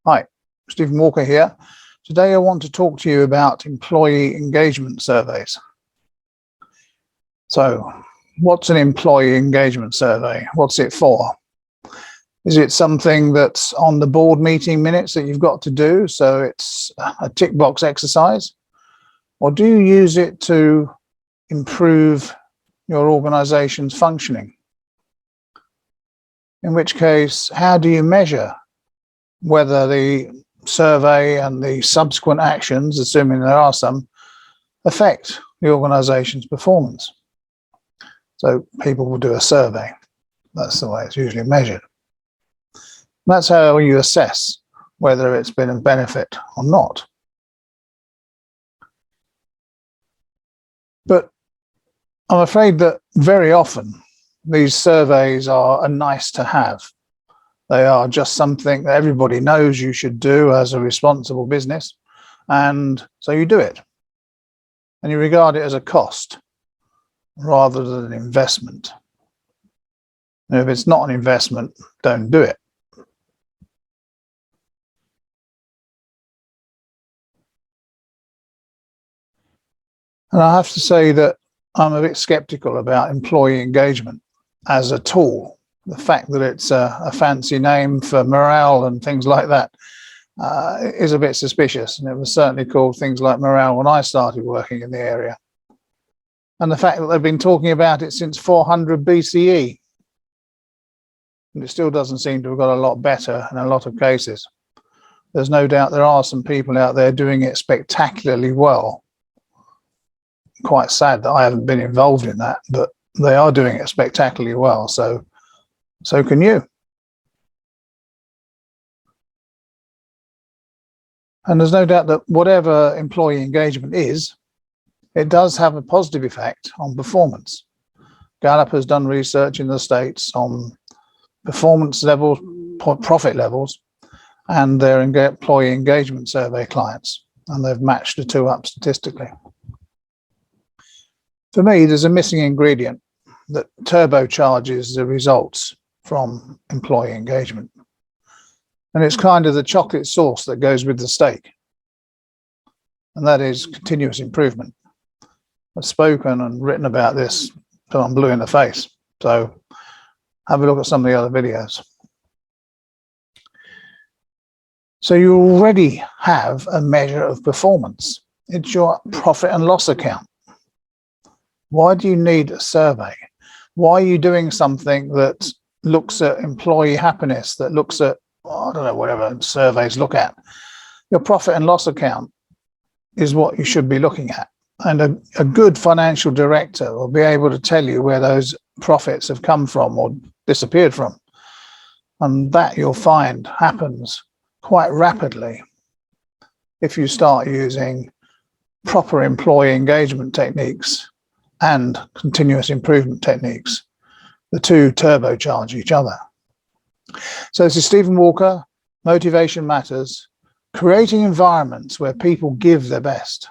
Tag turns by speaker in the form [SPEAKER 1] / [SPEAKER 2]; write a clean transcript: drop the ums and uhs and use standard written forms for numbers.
[SPEAKER 1] Hi, Stephen Walker here. Today I want to talk to you about employee engagement surveys. So, what's an employee engagement survey? What's it for? Is it something that's on the board meeting minutes that you've got to do, so it's a tick box exercise? Or do you use it to improve your organization's functioning? In which case, how do you measure whether the survey and the subsequent actions, assuming there are some, affect the organization's performance? So people will do a survey. That's the way it's usually measured. That's how you assess whether it's been a benefit or not. But I'm afraid that very often these surveys are a nice to have. They are just something that everybody knows you should do as a responsible business, and so you do it. And you regard it as a cost rather than an investment. And if it's not an investment, don't do it. And I have to say that I'm a bit skeptical about employee engagement as a tool. The fact that it's a fancy name for morale and things like that is a bit suspicious. And it was certainly called things like morale when I started working in the area. And the fact that they've been talking about it since 400 BCE. And it still doesn't seem to have got a lot better in a lot of cases. There's no doubt there are some people out there doing it spectacularly well. Quite sad that I haven't been involved in that, but they are doing it spectacularly well. So can you. And there's no doubt that whatever employee engagement is, it does have a positive effect on performance. Gallup has done research in the States on performance levels, profit levels, and their employee engagement survey clients, and they've matched the two up statistically. For me, there's a missing ingredient that turbocharges the results from employee engagement. And it's kind of the chocolate sauce that goes with the steak. And that is continuous improvement. I've spoken and written about this till I'm blue in the face. So have a look at some of the other videos. So you already have a measure of performance. It's your profit and loss account. Why do you need a survey? Why are you doing something that looks at employee happiness, that looks at, I don't know, whatever surveys look at? Your profit and loss account is what you should be looking at. And a good financial director will be able to tell you where those profits have come from or disappeared from. And that you'll find happens quite rapidly if you start using proper employee engagement techniques and continuous improvement techniques. The two turbocharge each other. So this is Stephen Walker, Motivation Matters, creating environments where people give their best.